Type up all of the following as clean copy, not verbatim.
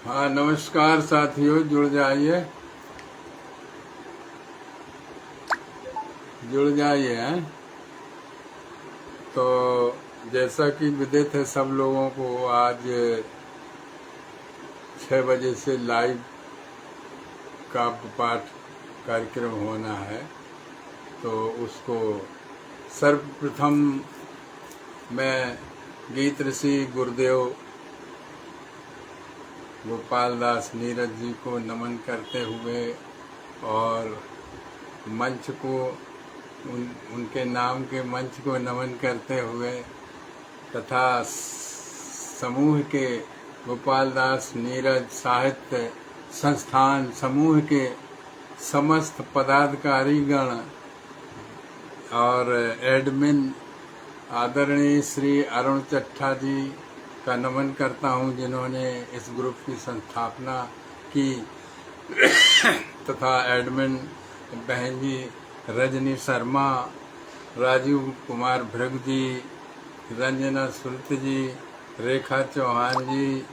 हाँ, नमस्कार साथियों, जुड़ जाइए हैं। तो जैसा कि विदित है सब लोगों को, आज 6 बजे से लाइव काव्य पाठ कार्यक्रम होना है। तो उसको सर्वप्रथम मैं गीत ऋषि गुरुदेव गोपाल दास नीरज जी को नमन करते हुए और मंच को उनके नाम के मंच को नमन करते हुए तथा समूह के गोपाल दास नीरज साहित्य संस्थान समूह के समस्त पदाधिकारीगण और एडमिन आदरणीय श्री अरुण चट्ठा जी का नमन करता हूं, जिन्होंने इस ग्रुप की संस्थापना की तथा एडमिन बहन जी रजनी शर्मा, राजीव कुमार भृग जी, रंजना सुरत जी, रेखा चौहान जी,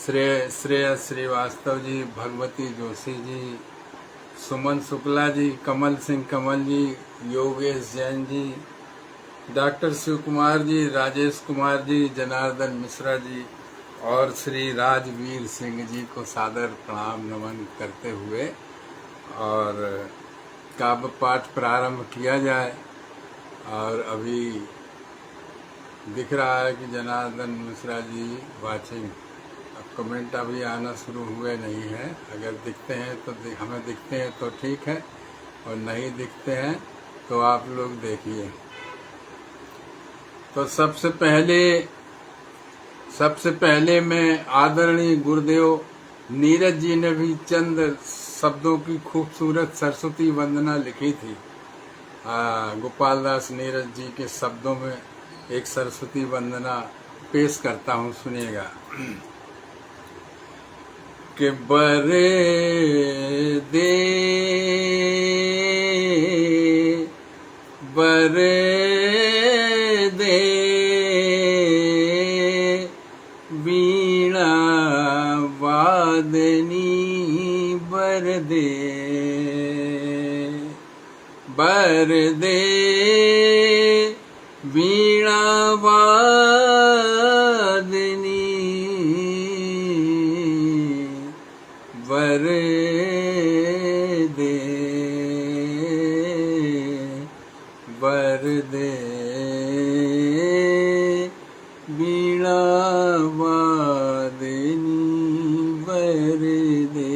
श्रेय श्रीवास्तव जी, भगवती जोशी जी, सुमन शुक्ला जी, कमल सिंह कमल जी, योगेश जैन जी, डॉक्टर शिव कुमार जी, राजेश कुमार जी, जनार्दन मिश्रा जी और श्री राजवीर सिंह जी को सादर प्रणाम नमन करते हुए और काव्य पाठ प्रारंभ किया जाए। और अभी दिख रहा है कि जनार्दन मिश्रा जी वाचिंग। अब कमेंट अभी आना शुरू हुए नहीं है। अगर दिखते हैं तो हमें दिखते हैं तो ठीक है, और नहीं दिखते हैं तो आप लोग देखिए। तो सबसे पहले मैं आदरणीय गुरुदेव नीरज जी ने भी चंद शब्दों की खूबसूरत सरस्वती वंदना लिखी थी। गोपाल दास नीरज जी के शब्दों में एक सरस्वती वंदना पेश करता हूँ, सुनिएगा। कि बरे दे वीणा वादनी बर दे वीणा वादनी बर दे वीणा वादनी बर दे।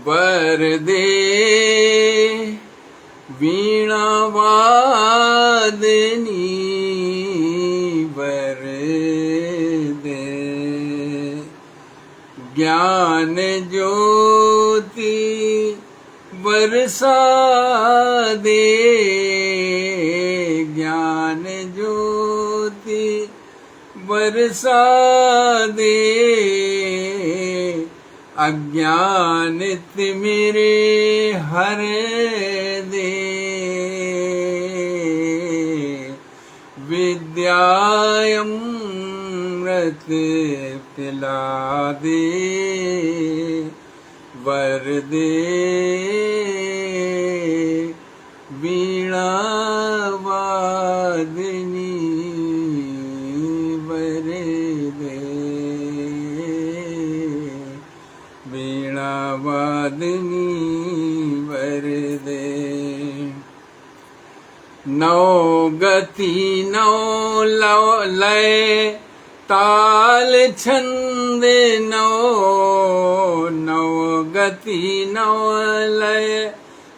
बर दे वीणा वादनी बर दे, ज्ञान ज्योति बरसा दे, ज्ञान ज्योति बरसा दे, अज्ञान तिमिरे हर दे, विद्यामृत पिला दे, वर दे वीणा वादनी वर दे, वीणा वादनी वर दे। नौ गति नौ लय ताल छंद नौ, नौ गति नौ लय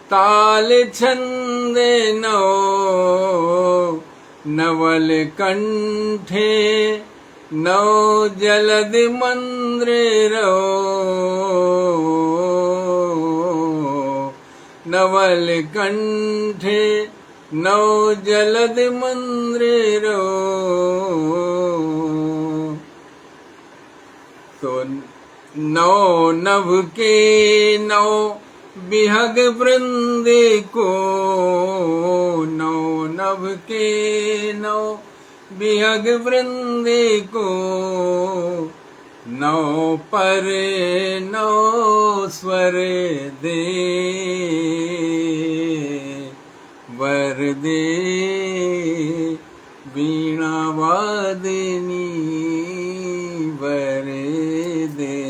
ताल छंद नौ, नवल कंठे नौ जलद मंद्र रो, नवल कंठे नौ जलद मंद्र रो। तो नौ नभ के नौ बिहग वृंद को नौ नभ के नौ, बिहग वृंद को नौ पर नौ स्वर दे, वर दे वीणा वादिनी वर दे।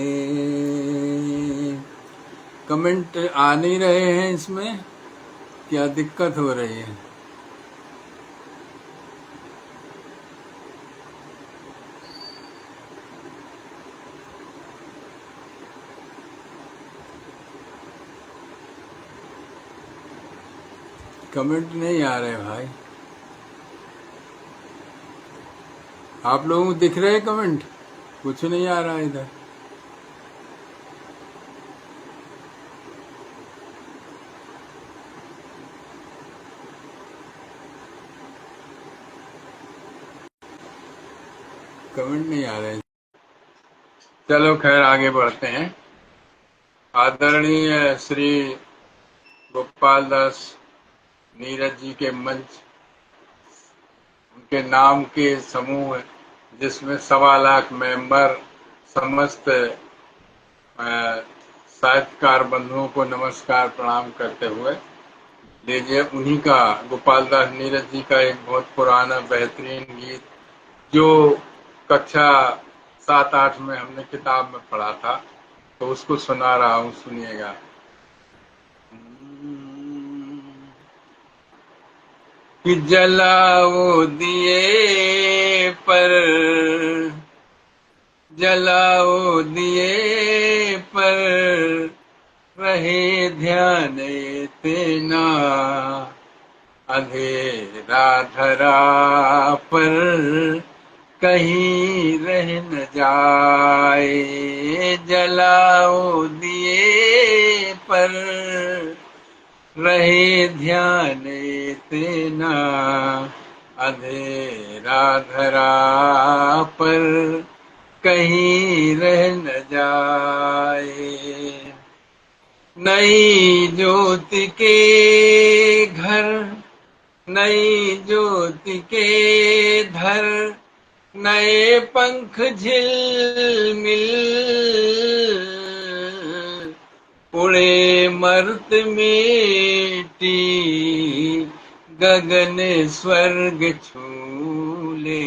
कमेंट आ नहीं रहे हैं इसमें, क्या दिक्कत हो रही है? कमेंट नहीं आ रहे भाई। आप लोगों को दिख रहे हैं कमेंट? कुछ नहीं आ रहा इधर। कमेंट नहीं आ रहे। चलो खैर आगे बढ़ते हैं। आदरणीय श्री गोपाल दास नीरज जी के मंच, उनके नाम के समूह जिसमें 1.25 मेंबर, समस्त साहित्यकार बंधुओं को नमस्कार प्रणाम करते हुए लीजिए उन्हीं का, गोपाल दास नीरज जी का एक बहुत पुराना बेहतरीन गीत जो कक्षा 7-8 में हमने किताब में पढ़ा था, तो उसको सुना रहा हूँ, सुनिएगा। कि जलाओ दिए पर, जलाओ दिए पर रहे ध्यान तेना, अंधेरा धरा पर कहीं रह न जाए। जलाओ दिए पर रहे ध्यान तेना, अंधेरा धरा पर कहीं रह न जाए। नई ज्योति के घर, नई ज्योति के धर नए पंख झिलमिल, उड़े मर्त मिट्टी गगन स्वर्ग छूले।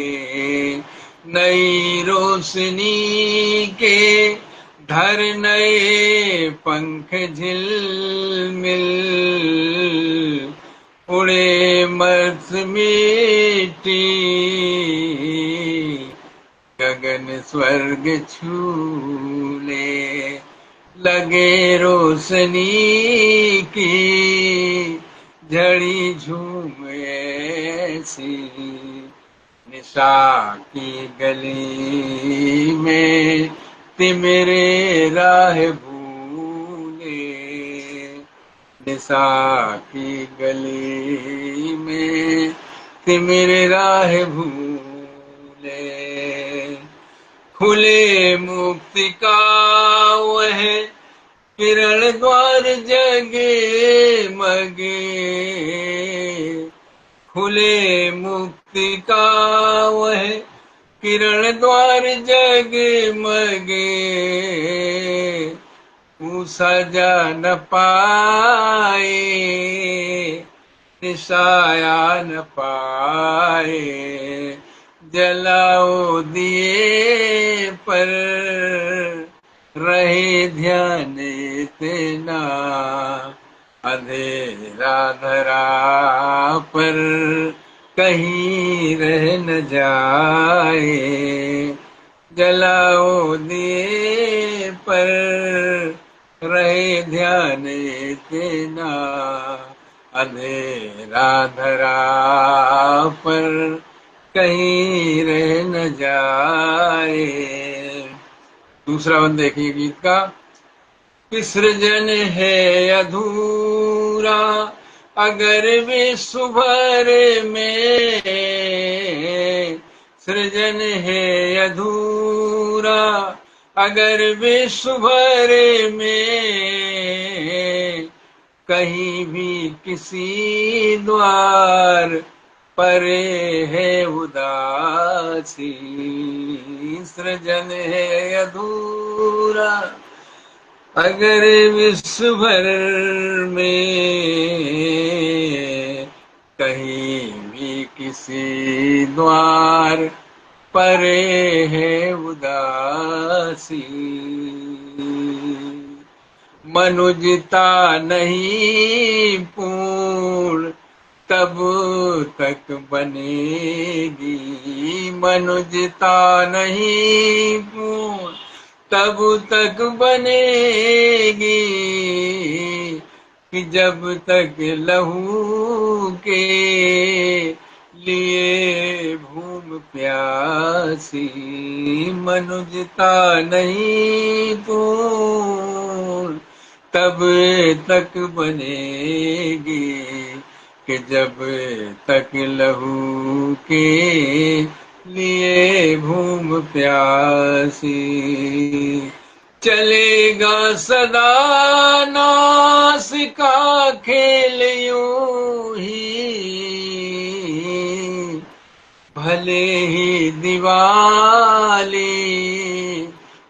नई रोशनी के धर नए पंख झिलमिल, उड़े मर्त मिट्टी गगन स्वर्ग छूले। लगे रोशनी की झड़ी झूम ऐसी, निशा की गली में तिमिरे राह भूले। निशा की गली में तिमिरे राह भूले। खुले मुक्ति का वह किरण द्वार जगे मगे, खुले मुक्ति का वह किरण द्वार जगे मगे। सजा न पाए, निशाया न पाए। जलाओ दिए पर रहे ध्यान तेना, अंधेरा धरा पर कहीं रह न जाए। जलाओ दिए पर रहे ध्यान तेना, अंधेरा धरा पर कहीं रह न जाए। दूसरा बंद देखिए गीत का। कि सृजन है अधूरा अगर विश्व भर में, सृजन है अधूरा अगर विश्व भर में। कहीं भी किसी द्वार परे है उदासी, सृजन है अधूरा अगर विश्व भर में कहीं भी किसी द्वार परे है उदासी। मनुजता नहीं पूर्ण तब तक बनेगी, मनुजता नहीं पूर्ण तब तक बनेगी, कि जब तक लहू के लिए भूम प्यासी। मनुजता नहीं पूर्ण तब तक बनेगी, कि जब तक लहू के लिए भूम प्यासी। चलेगा सदा नास का खेल यूं ही, भले ही दिवाली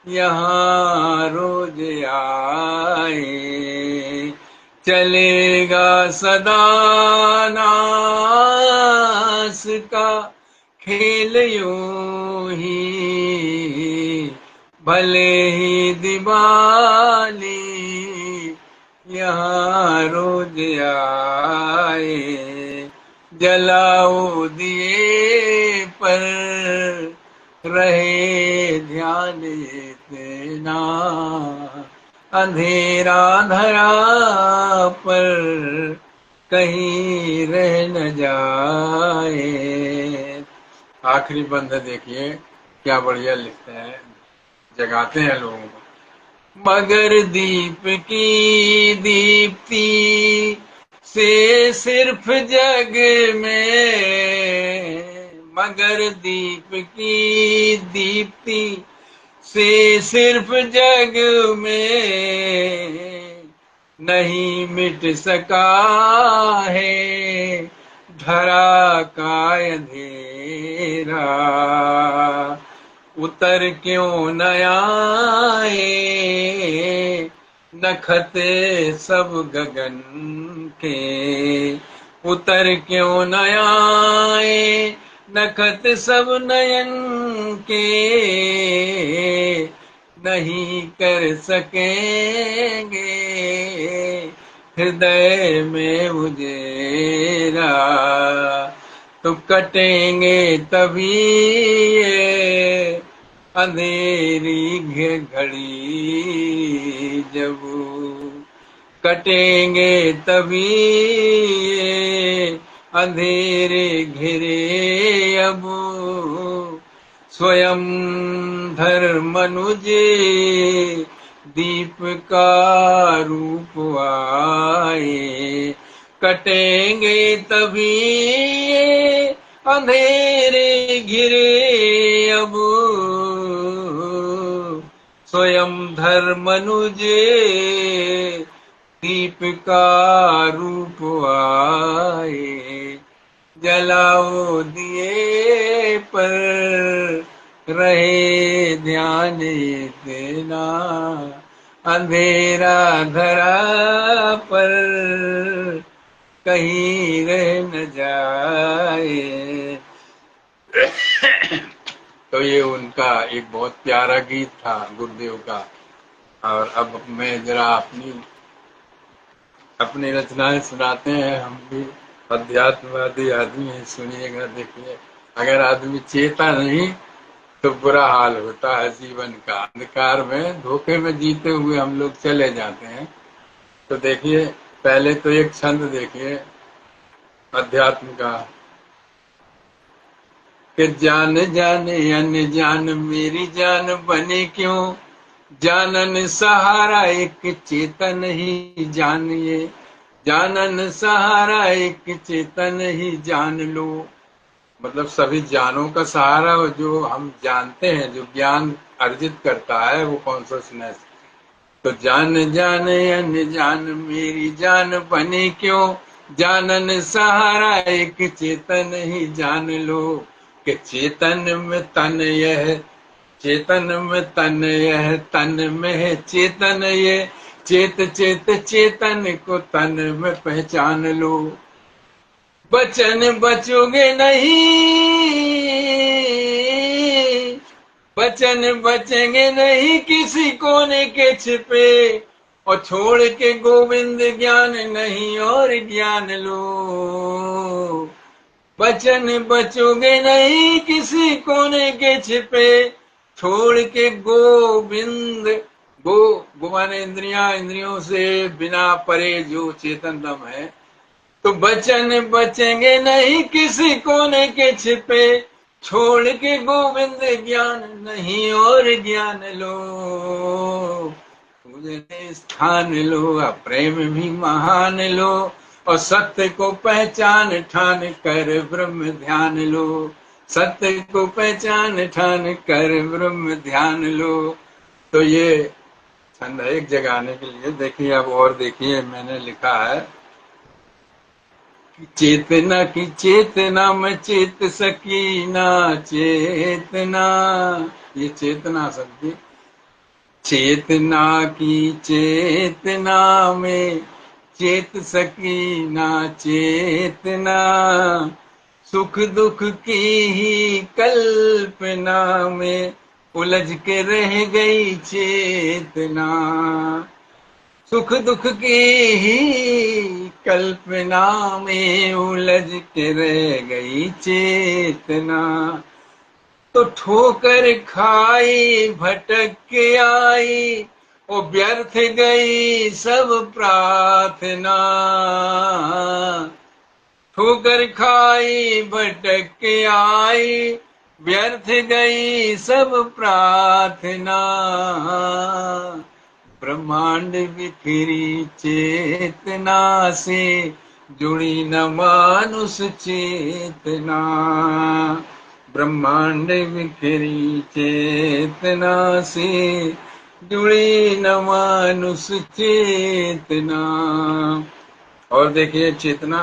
यहाँ रोज आए। चलेगा सदा नास का खेल यूं ही, भले ही दिवाली यहाँ रोज आए। जलाओ दिए पर रहे ध्यान इतना, अंधेरा धरा पर कहीं रह न जाए। आखिरी बंद देखिए क्या बढ़िया लिखते हैं, जगाते हैं लोगों को। मगर दीप की दीप्ति से सिर्फ जग में, मगर दीप की दीप्ति से सिर्फ जग में नहीं मिट सका है धरा का अंधेरा। उतर क्यों न आए नखते सब गगन के, उतर क्यों न आए नखत सब नयन के, नहीं कर सकेंगे हृदय में उजेरा। तो कटेंगे तभी ये अंधेरी घड़ी, जब कटेंगे तभी ये अंधेरे घिरे। अब स्वयं धर मनुज दीप का रूप आए। कटेंगे तभी ये अंधेरे घिरे। अब स्वयं धर मनुज दीप का रूप आए। जलाओ दिए पर रहे ध्यान इतना, अंधेरा धरा पर कहीं रह न जाए। तो ये उनका एक बहुत प्यारा गीत था गुरुदेव का। और अब मैं जरा अपनी रचनाएं सुनाते हैं। हम भी अध्यात्मवादी आदमी है, सुनिएगा। देखिए, अगर आदमी चेता नहीं तो बुरा हाल होता है जीवन का। अंधकार में धोखे में जीते हुए हम लोग चले जाते हैं। तो देखिए, पहले तो एक छंद देखिए अध्यात्म का, कि जान जाने अनजान मेरी जान बने क्यों, जानन सहारा एक चेतन ही जानिए। जानन सहारा एक चेतन ही जान लो। मतलब सभी जानों का सहारा जो हम जानते हैं, जो ज्ञान अर्जित करता है वो कॉन्शसनेस। तो जान जान अनजान मेरी जान बने क्यों, जानन सहारा एक चेतन ही जान लो, कि चेतन में तन यह, चेतन में तन यह, तन में है चेतन ये, चेत चेत चेतन को तन में पहचान लो। बचन बचोगे नहीं, बचन बचेंगे नहीं किसी कोने के छिपे, और छोड़ के गोविंद ज्ञान नहीं और ज्ञान लो। बचन बचोगे नहीं किसी कोने के छिपे, छोड़ के गोविंद, गो माने इंद्रियां, इंद्रियों से बिना परे जो चेतन दम है, तो बचन बचेंगे नहीं किसी कोने के छिपे, छोड़ के गोविंद ज्ञान नहीं और ज्ञान लो। पूजने स्थान लो, प्रेम भी महान लो, और सत्य को पहचान ठान कर ब्रह्म ध्यान लो। सत्य को पहचान ठान कर ब्रह्म ध्यान लो। तो ये छंद है एक जगाने के लिए। देखिए अब और देखिए, मैंने लिखा है चेतना की चेतना में चेत सकी ना चेतना, ये चेतना शब्द, चेतना की चेतना में चेत सकी ना चेतना, सुख दुख की ही कल्पना में उलझ के रह गई चेतना। सुख दुख की ही कल्पना में उलझ के रह गई चेतना, तो ठोकर खाई भटक के आई, वो व्यर्थ गई सब प्रार्थना। ठोकर खाई भटक के आई, व्यर्थ गई सब प्रार्थना। ब्रह्मांड बिखरी चेतना से जुड़ी न मानुष चेतना। ब्रह्मांड बिखरी चेतना से जुड़ी न मानुष चेतना। और देखिए चेतना,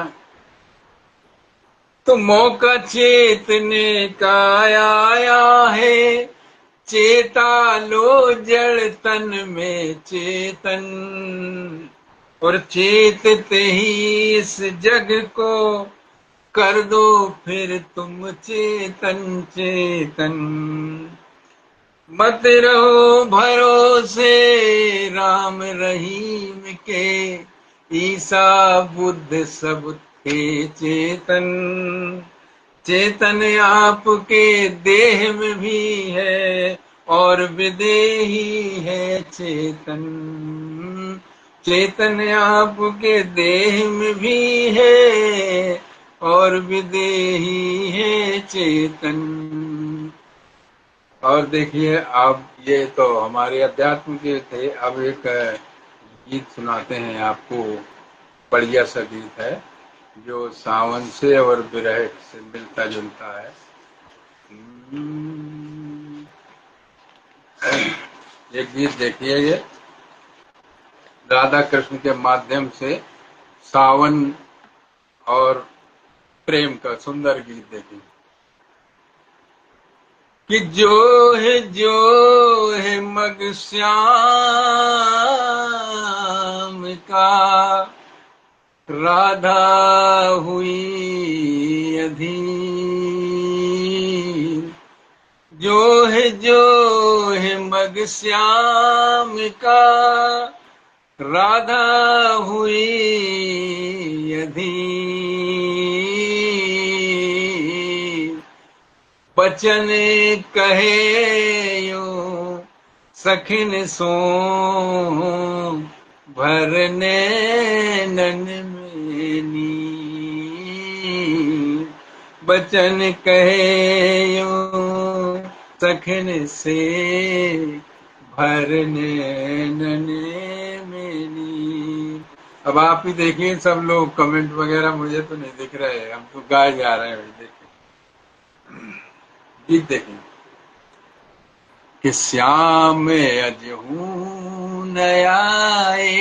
तो मौका चेतने का आया है, चेता लो जड़ तन में चेतन, और चेतते ही इस जग को कर दो फिर तुम चेतन चेतन। मत रहो भरोसे राम रहीम के, ईसा बुद्ध सब थे चेतन। चेतन आपके देह में भी है और विदेही है चेतन। चेतन आपके देह में भी है और विदेही है चेतन। और देखिए अब ये तो हमारे अध्यात्म के थे, अब एक गीत सुनाते हैं आपको, बढ़िया सा गीत है जो सावन से और विरह से मिलता जुलता है। ये गीत देखिए, ये राधा कृष्ण के माध्यम से सावन और प्रेम का सुंदर गीत देखिए कि जो है मग श्याम का, राधा हुई अधीर। जो है मग श्याम का, राधा हुई अधीर। बचन कहे यो सखिन सो, भरने नन में नीर। बचन कहे यो सखिन से, भरने नन में नीर। अब आप ही देखिए, सब लोग कमेंट वगैरह मुझे तो नहीं दिख रहे, हम तो गाए जा रहे हैं। देखिए गीत देखिए कि श्याम अजहू न आए,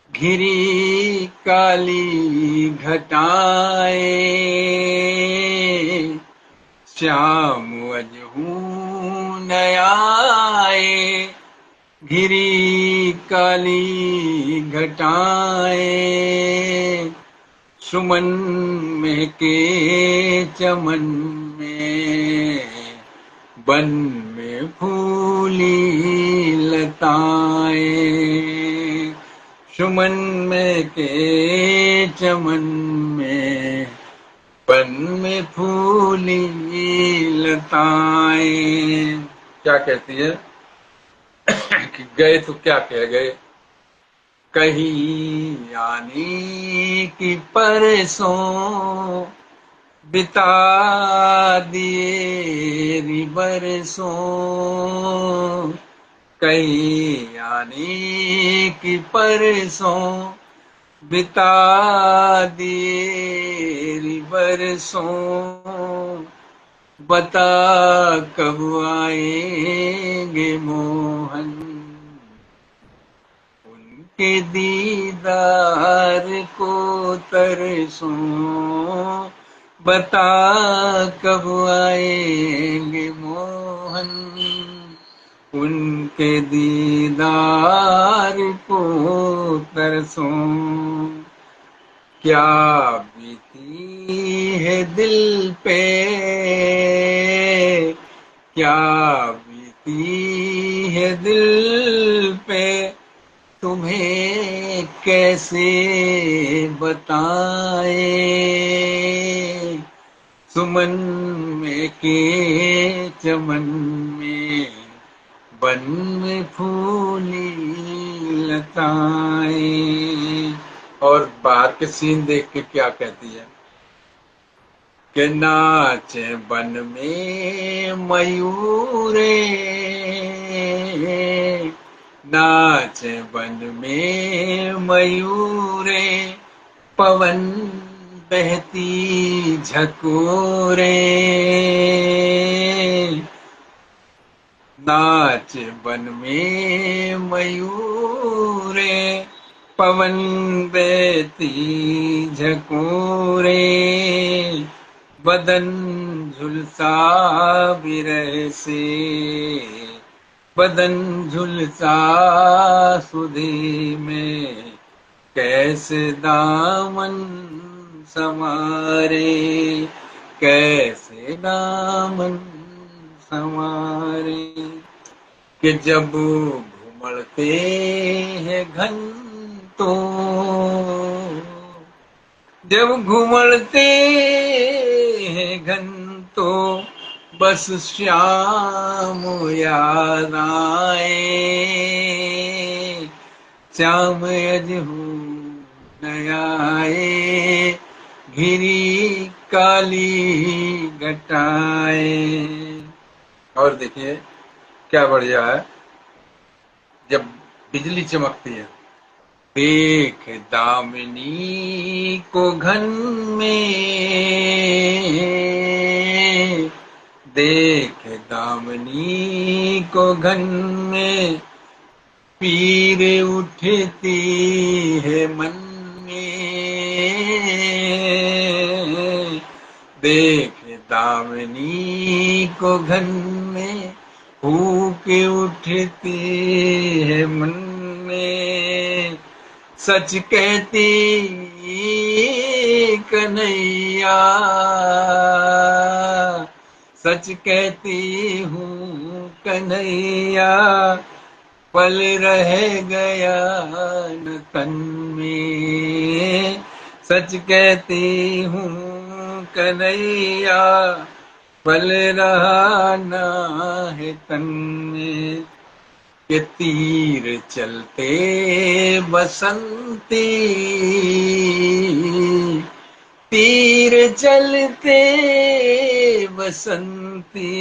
घिरी काली घटाए, श्याम अजहू न आए, घिरी काली घटाए, सुमन में के चमन में, बन में फूली लताएं, सुमन में के चमन में, बन में फूली लताएं। क्या कहती है कि गए तो क्या कह गए, कहीं आने की परसों बिता दिए री बरसों, कहीं आने की परसों बिता दिए री बरसों, बता कब आएंगे मोहन, उनके दीदार को तरसों, बता कब आएंगे मोहन, उनके दीदार को तरसों। क्या बीती है दिल पे, क्या बीती है दिल पे, तुम्हें कैसे बताए, सुमन में के चमन में, बन में फूली लताएं। और बाहर के सीन देख के क्या कहती है कि नाचे बन में मयूरे, नाचे बन में मयूरे, पवन बहती झकोरे, नाच बन में मयूरे, पवन बहती झकोरे, बदन झुलसा विरह से, बदन झुलसा सुधी में, कैसे दामन संवारे, कैसे दामन संवारे, कि जब घुमड़ते हैं घन तो, जब घुमड़ते हैं घन तो, बस श्याम याद आए, श्याम अजहू न आए, घिरी काली घटाए। और देखिए क्या बढ़िया है, जब बिजली चमकती है, देख दामिनी को घन में, देख दामिनी को घन में, पीर उठती है मन में, देख दामिनी को घन में, फूक उठती है मन में, सच कहती कन्हैया, सच कहती हूँ कन्हैया, पल रह गया न तन में, सच कहती हूँ कन्हैया, पल रहा ना है तन में, के तीर चलते बसंती, तीर चलते बसंती,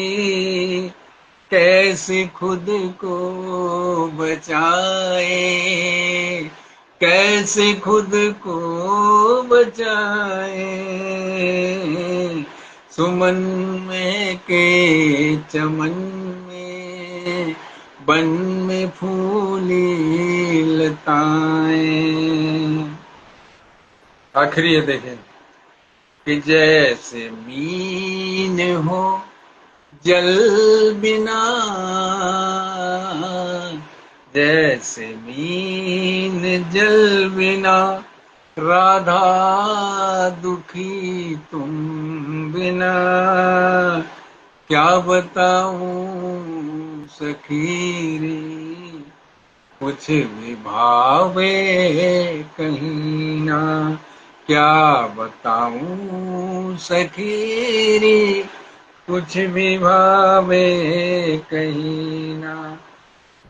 कैसे खुद को बचाए, कैसे खुद को बचाए, सुमन में के चमन में, वन में फूली लताएं। आखिरी ये देखें कि जैसे मीन हो जल बिना, जैसे मीन जल बिना, राधा दुखी तुम बिना। क्या बताऊं सखी रे, कुछ भी भावे कहीं ना। क्या बताऊं सखी रे, कुछ भी भावे कहीं ना।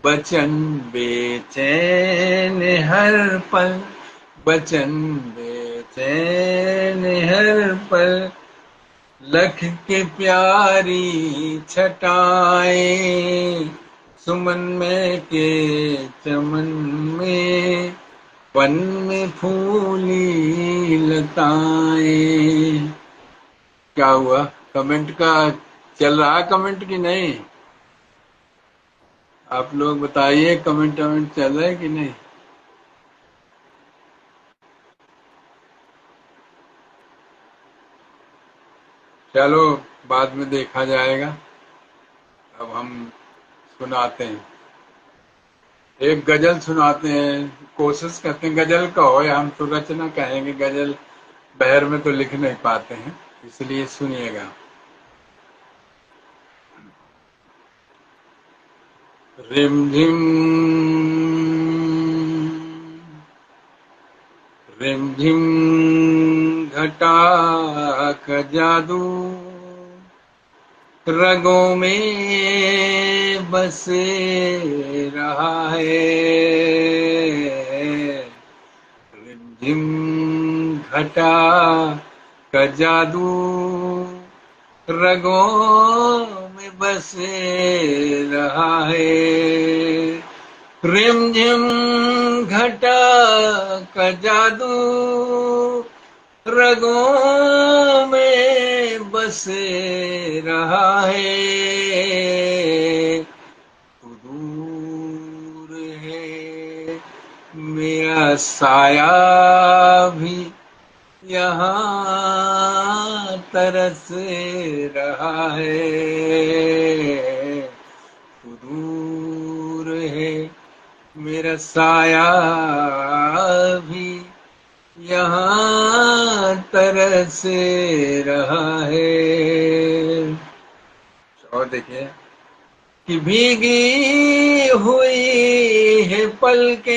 बचन बेचैन हर पल, बचन बेचैन हर पल, लख के प्यारी छटाएं। सुमन में के चमन में, वन में फूली लताएं। क्या हुआ? कमेंट का चल रहा कमेंट की नहीं? आप लोग बताइए, कमेंट वमेंट चल रहा है कि नहीं? चलो बाद में देखा जाएगा। अब हम सुनाते हैं, एक गजल सुनाते हैं। कोशिश करते हैं गजल का हो, या हम तो रचना कहेंगे, गजल बहर में तो लिख नहीं पाते हैं, इसलिए सुनिएगा। रिमझिम रिमझिम घटा का जादू, रगों में बसे रहा है। रिमझिम घटा का जादू, रगों में बसे रहा है। रिमझिम घटा का जादू, रगों में बसे रहा है। तू दूर है मेरा साया भी, यहाँ तरस रहा है। तू दूर है मेरा साया भी, यहाँ तरस रहा है। और देखिए कि भीगी हुई है पलकें,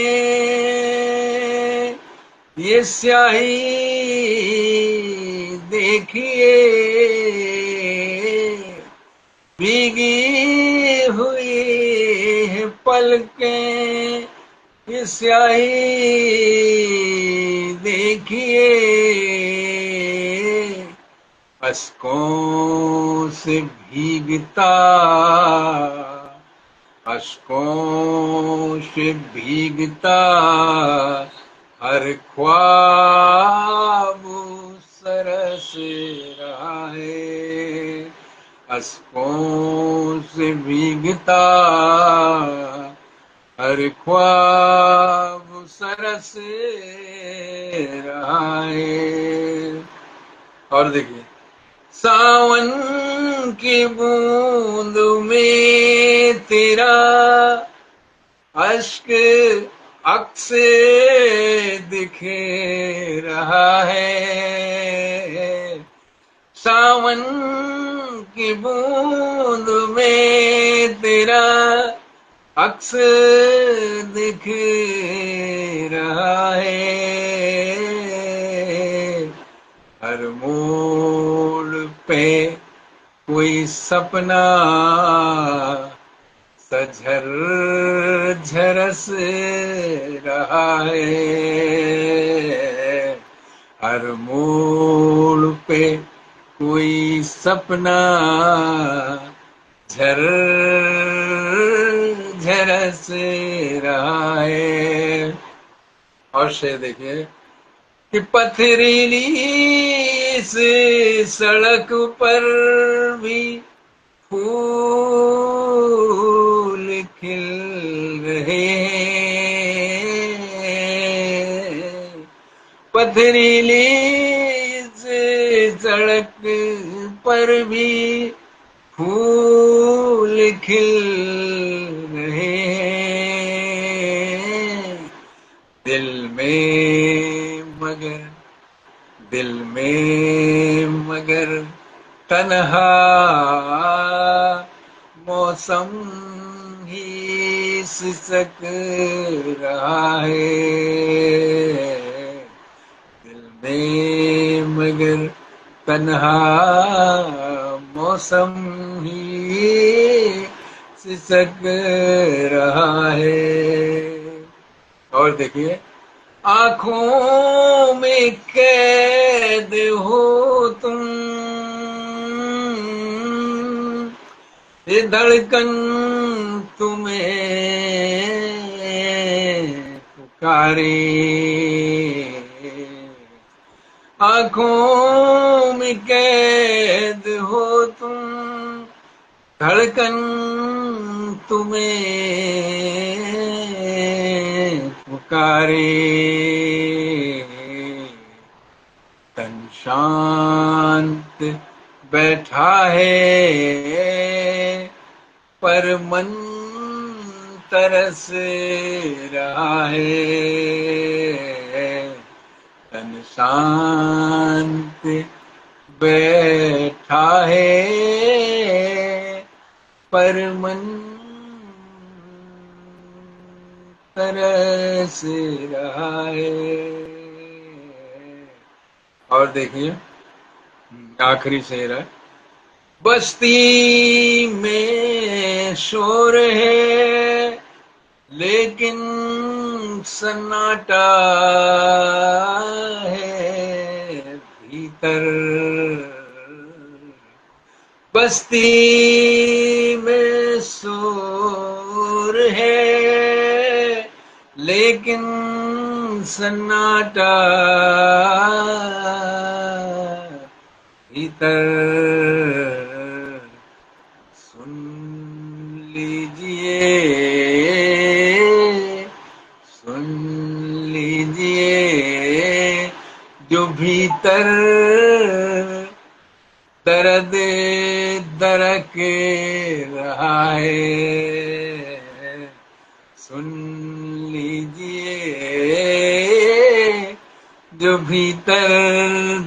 ये स्याही देखिए। भीगी हुई है पलकें, ये स्याही देखिए। अश्कों से भीगता, अश्कों से भीगता हर ख्वाब सरस रहा है। अश्कों से भीगता हर ख्वाब सरस रहा है। और देखिए, सावन की बूंद में तेरा अश्क अक्स दिखे रहा है। सावन की बूंद में तेरा अक्स दिख रहा है। हर मोड़ पे कोई सपना सझर झरस रहा है। हर मोड़ पे कोई सपना झर झरस रहा है। और शेर देखिए कि पथरीली इस सड़क पर भी फूल खिल पथरीली इस सड़क पर भी फूल खिल रहे हैं। दिल में मगर तन्हा मौसम ही सिसक रहा है। दिल में मगर तन्हा मौसम ही सिसक रहा है। और देखिए, आंखों में कैद हो तुम, ये धड़कन तुम्हें पुकारे। आंखों में कैद हो तुम, धड़कन तुम्हें पुकारे। तन शांत बैठा है पर मन तरस रहा है। तन शांत बैठा है पर मन तरस रहा है। और देखिए, आखिरी शेर है। बस्ती में शोर है लेकिन सन्नाटा है भीतर। बस्ती में शोर है लेकिन सन्नाटा भीतर। सुन लीजिए, सुन लीजिए जो भीतर दर्द दरक रहा है। सुन लीजिए जो भीतर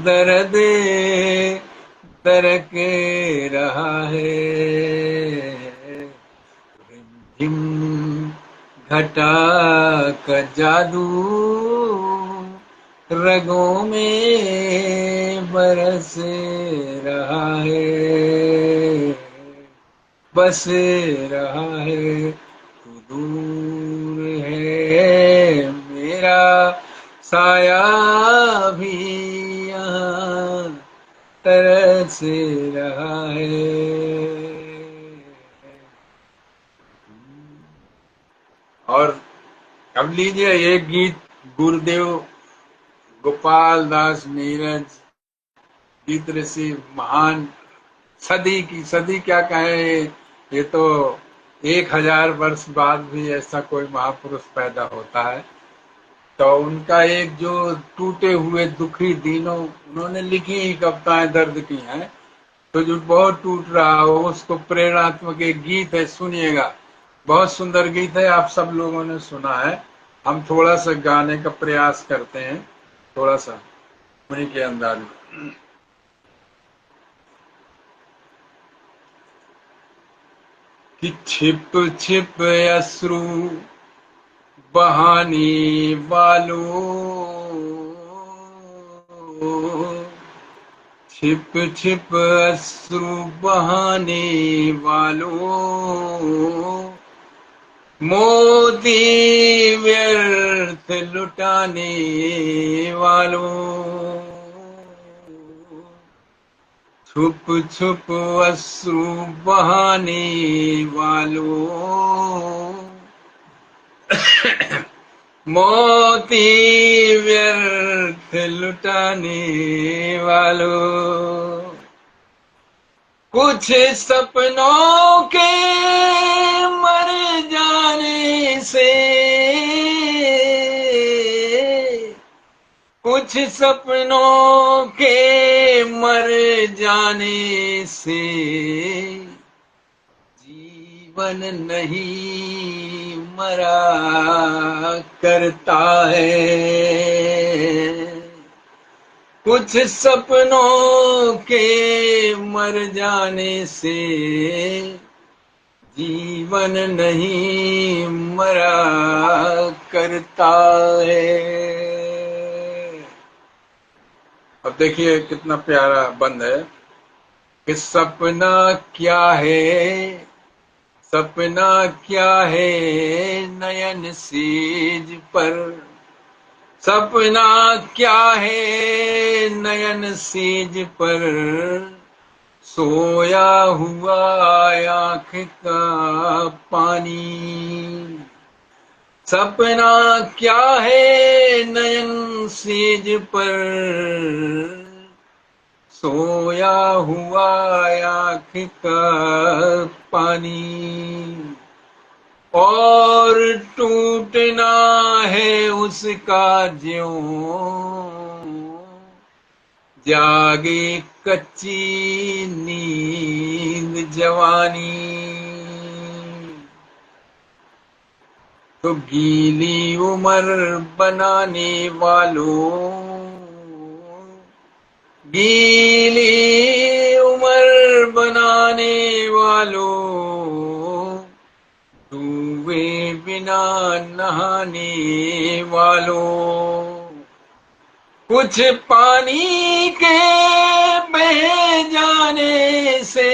दर्द दरक रहा है। रिमझिम घटा का जादू रगों में बरस रहा है, बस रहा है। तू दूर है मेरा साया भी यहाँ तरस रहा है। और अब लीजिए एक गीत गुरुदेव गोपाल दास नीरज, गीत ऋषि, महान, सदी क्या कहे, ये तो 1000 वर्ष बाद भी ऐसा कोई महापुरुष पैदा होता है। तो उनका एक जो टूटे हुए दुखी दिनों उन्होंने लिखी ही कविताएं दर्द की हैं, तो जो बहुत टूट रहा हो उसको प्रेरणात्मक एक गीत है, सुनिएगा। बहुत सुंदर गीत है, आप सब लोगों ने सुना है। हम थोड़ा सा गाने का प्रयास करते हैं, थोड़ा सा उन्हीं के अंदाज में। कि छिप छिप अश्रु बहाने वालों, छिप छिप अश्रु बहाने वालों, मोती व्यर्थ लुटाने वालों, छुप छुप अश्रु बहाने वालों, मोती व्यर्थ लुटाने वालों, कुछ सपनों के मर जाने से कुछ सपनों के मर जाने से जीवन नहीं मरा करता है। कुछ सपनों के मर जाने से जीवन नहीं मरा करता है। अब देखिए कितना प्यारा बंद है कि सपना क्या है, सपना क्या है नयन सेज पर, सपना क्या है नयन सेज पर, सोया हुआ आँख का पानी। सपना क्या है नयन सेज पर, सोया हुआ आँख का पानी। और टूटना है उसका ज्यों जागे कच्ची नींद जवानी। तो गीली उम्र बनाने वालों, गीली उम्र बनाने वालों, डूबे बिना नहाने वालों, कुछ पानी के बह जाने से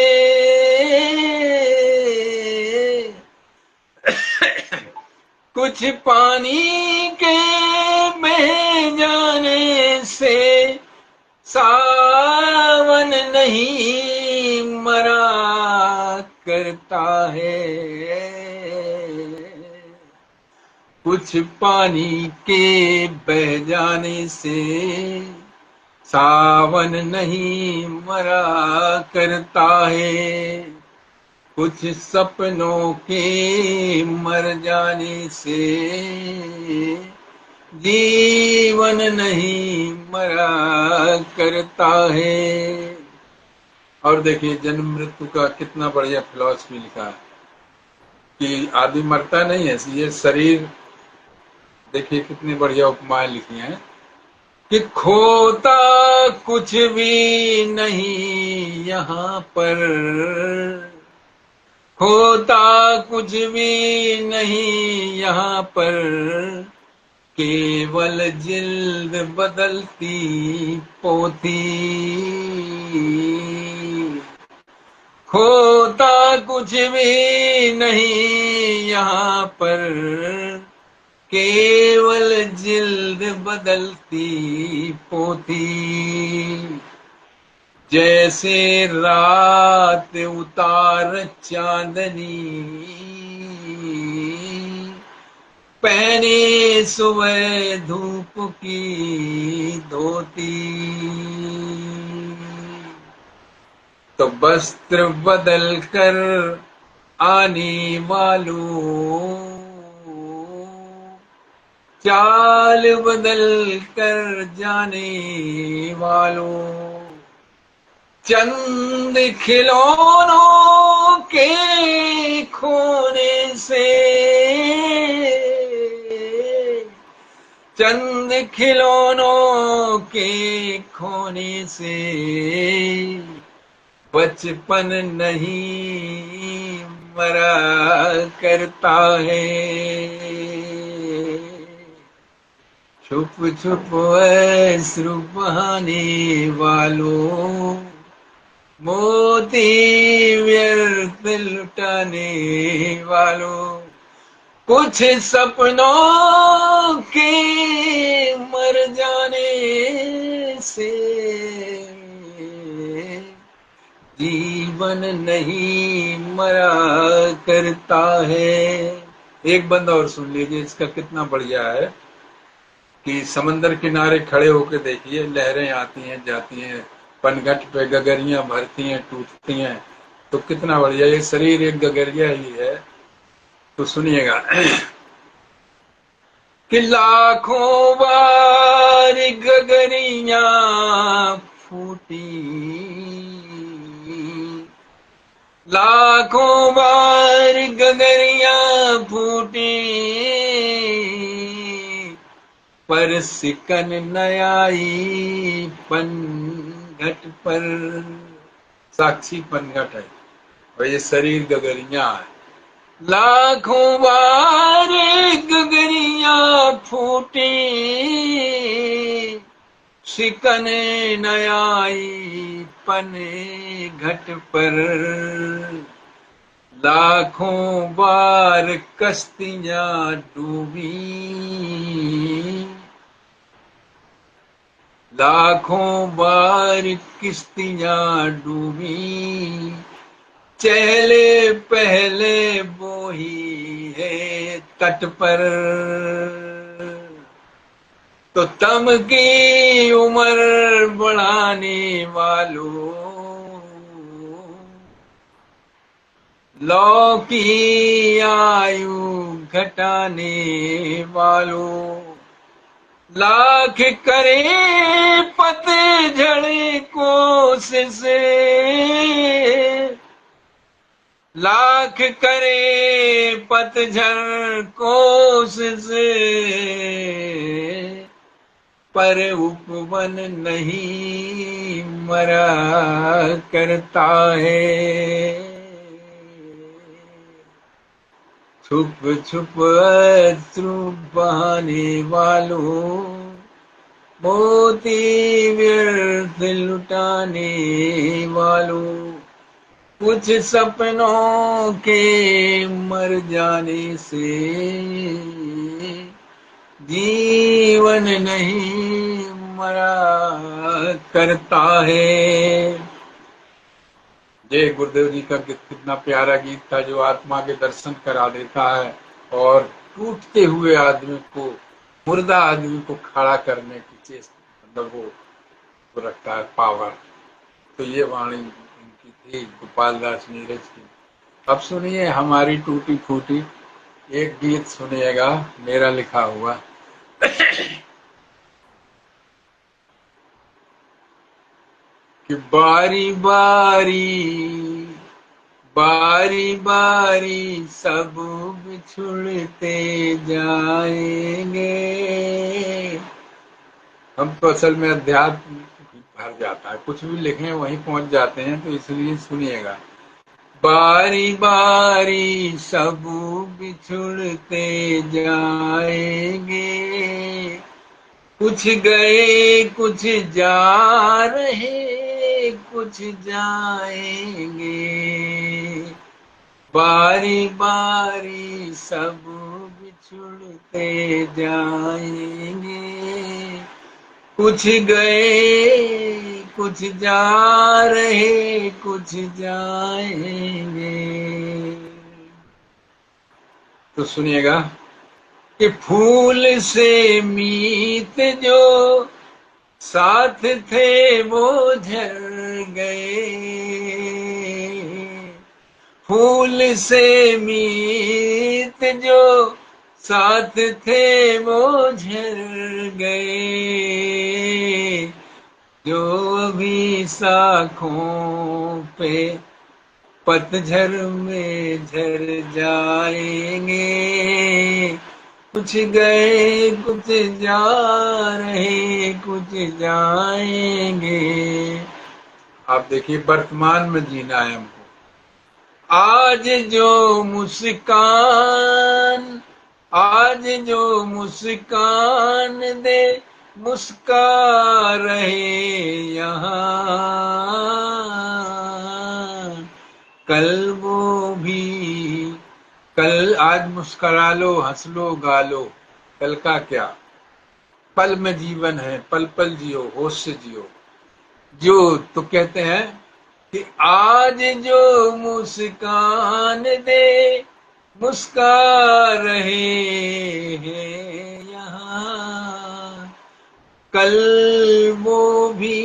कुछ पानी के बह जाने से सावन नहीं मरा करता है। कुछ पानी के बह जाने से सावन नहीं मरा करता है। कुछ सपनों के मर जाने से जीवन नहीं मरा करता है। और देखिए जन्म मृत्यु का कितना बढ़िया फिलॉसफी लिखा है कि आदमी मरता नहीं है, ये शरीर, देखिए कितनी बढ़िया उपमाएं लिखी हैं कि खोता कुछ भी नहीं यहाँ पर, खोता कुछ भी नहीं यहाँ पर, केवल जिल्द बदलती पोथी। खोता कुछ भी नहीं यहाँ पर, केवल जिल्द बदलती पोथी। जैसे रात उतार चांदनी, पहने सुबह धूप की धोती। तो वस्त्र बदल कर आने वालों, चाल बदल कर जाने वालों, चंद खिलौनों के खोने से, चंद खिलौनों के खोने से बचपन नहीं मरा करता है। छुप छुप अश्रु बहाने वालों, मोती व्यर्थ लुटाने वालों, कुछ सपनों के मर जाने से जीवन नहीं मरा करता है। एक बंदा और सुन लीजिए, इसका कितना बढ़िया है कि समंदर किनारे खड़े होकर देखिए, लहरें आती हैं जाती हैं, पनघट पे गगरियां भरती हैं टूटती हैं। तो कितना बढ़िया, ये शरीर एक गगरिया ही है। तो सुनिएगा कि लाखों बार गगरियां फूटी, लाखों बार गगरियां फूटी, पर सिकन न आई पनघट पर। साक्षी पनघट है और ये शरीर गगरियां है। लाखों बार गगरियां फूटी, सिकन न आई पने घट पर। लाखों बार कश्तियां डूबी, लाखों बार किश्तियां डूबी, चहले पहले वो ही है तट पर। तो तम की उम्र बढ़ाने वालों, लौ की आयु घटाने वालों, लाख करे पतझड़ कोशिश, लाख करे पतझड़ कोशिश, पर उपवन नहीं मरा करता है। छुप छुप अश्रु बहाने वालों, मोती व्यर्थ लुटाने वालों, कुछ सपनों के मर जाने से जीवन नहीं मरा करता है। जय गुरुदेव जी का कितना प्यारा गीत था, जो आत्मा के दर्शन करा देता है और टूटते हुए आदमी को, मुर्दा आदमी को खड़ा करने की चेष्टा, मतलब वो रखता है पावर। तो ये वाणी उनकी थी, गोपाल दास नीरज की। अब सुनिए हमारी टूटी फूटी एक गीत सुनिएगा, मेरा लिखा हुआ। कि बारी बारी बारी बारी सब बिछुड़ते जाएंगे। हम तो असल में अध्यात्म भर जाता है, कुछ भी लिखें वहीं पहुंच जाते हैं, तो इसलिए सुनिएगा। बारी बारी सब बिछुड़ते जाएंगे, कुछ गए कुछ जा रहे कुछ जाएंगे, बारी बारी सब बिछुड़ते जाएंगे, कुछ गए कुछ जा रहे कुछ जाएंगे। तो सुनिएगा कि फूल से मीत जो साथ थे वो झर गए, फूल से मीत जो साथ थे वो झर गए, जो अभी शाखों पे पतझर में झर जाएंगे, कुछ गए कुछ जा रहे कुछ जाएंगे। आप देखिए वर्तमान में जीना है हमको। आज जो मुस्कान दे मुस्का रहे यहाँ, कल वो भी, कल आज मुस्करा लो हंस लो गा लो, कल का क्या। पल में जीवन है, पल पल जियो, होश से जियो। जो तो कहते हैं कि आज जो मुस्कान दे मुस्का रहे हैं यहाँ, कल वो भी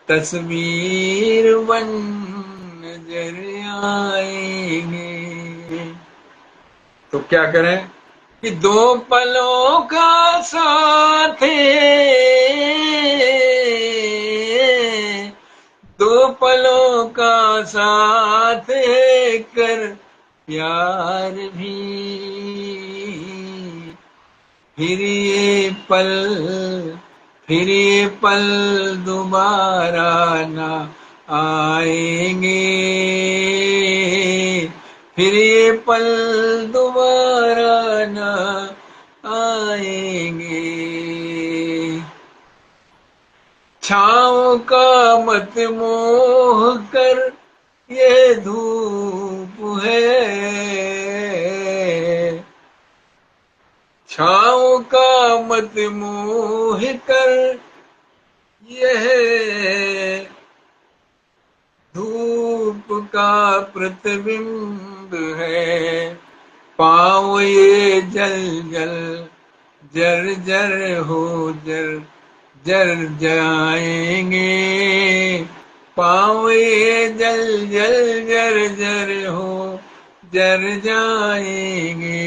तस्वीर बन नजर आएंगे। तो क्या करें, कि दो पलों का साथ है, दो पलों का साथ है कर प्यार भी, फिर ये पल, फिर ये पल दोबारा ना आएंगे, फिर ये पल दोबारा ना आएंगे। छाँव का मत मोह कर ये धूप है, छाँव का मत मोह कर यह धूप का प्रतिबिंब है, पाँव ये जल जल जर जर हो जर जर जाएंगे, पाँव ये जल जल जर जर हो जर जाएंगे।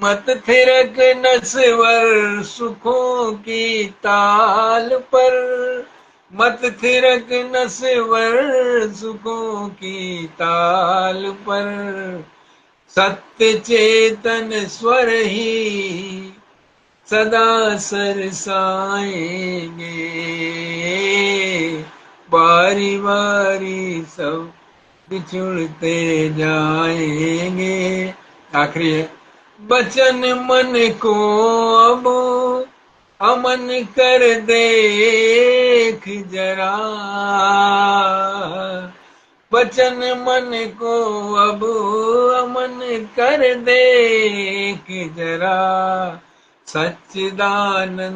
मत थिरक नस्वर सुखों की ताल पर, मत थिरक नस्वर सुखों की ताल पर, सत्य चेतन स्वर ही सदा सरसाएंगे, बारी बारी सब बिछुड़ते जाएंगे। आखिरी है, बचन मन को अब अमन कर देख जरा, बचन मन को अब अमन कर देख जरा, सच्चिदानंद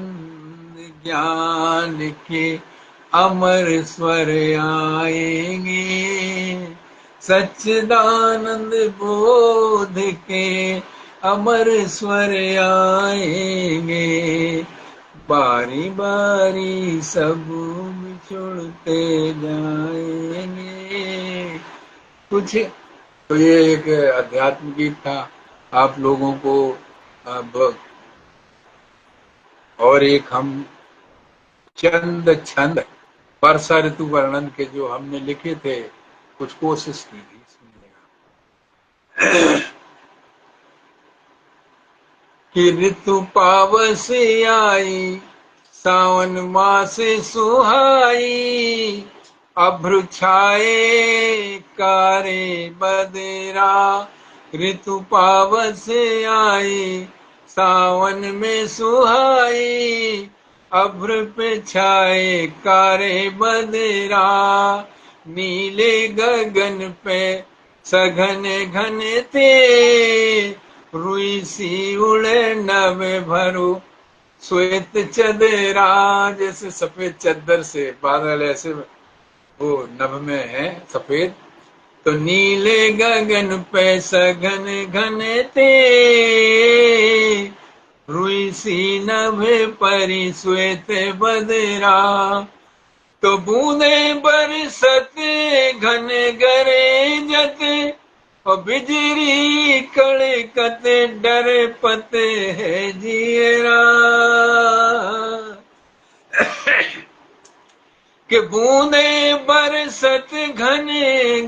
ज्ञान के अमर स्वर आएंगे, सच्चिदानंद बोध के अमर स्वर आएंगे, बारी बारी सब बिछुड़ते जाएंगे। कुछ तो ये एक अध्यात्म गीत था आप लोगों को। अब और एक हम चंद छंद वर्षा ऋतु वर्णन के जो हमने लिखे थे, कुछ कोशिश की थी सुनिएगा। कि ऋतु पावस आई सावन मास सुहाई, अभ्र छाए कारे बदरा, ऋतु पावस आई सावन में सुहाई, अभ्र पे छाए कारे बदरा, नीले गगन पे सघन घन थे, रुई सी उड़े नभ भरू श्वेत चदरा, जैसे सफेद चद्दर से बादल ऐसे वो नभ में है सफेद, तो नीले गगन पे सघन घन थे, रुई सी नभ परी श्वेत बदरा, तो बूंदे बरसत घन गरजत, और बिजली कड़कत डर पत है जियरा, कि बूंदे बरसत घन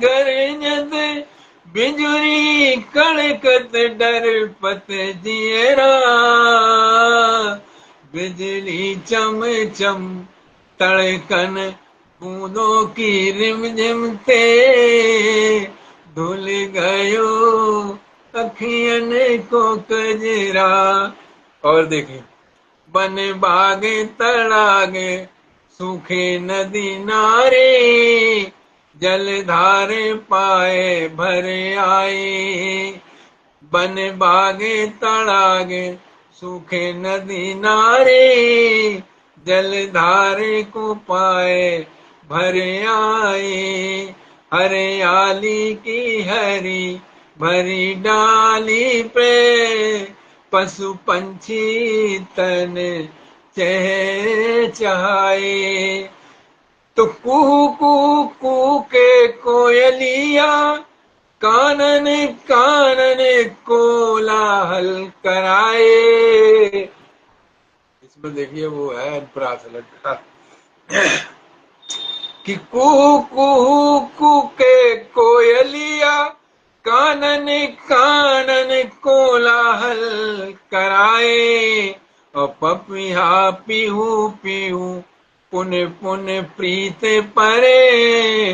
गरजत, बिजली कड़कत डर पत जियरा, बिजली चम चम तड़कन बूंदों की रिमझिम ते, धुल गयो अखियन को कजरा। और देखिए, बन बागे तड़ागे सूखे नदी नारे, जलधारे पाए भरे आए, बन बागे तड़ागे सूखे नदी नारे, जलधारे को पाए भरे आए, हरियाली की हरी भरी डाली पे, पशु पंछी तन चहचहाए, तो कुहू कुहू कुहू के कोयलिया, कानन कानन कोलाहल कराए। इसमें देखिए वो है प्रास लटका कि कुहू कुहू कू के कोयलिया कानन कानन कोलाहल कराए। और पपिया पीहू पीहू पुन पुन प्रीत परे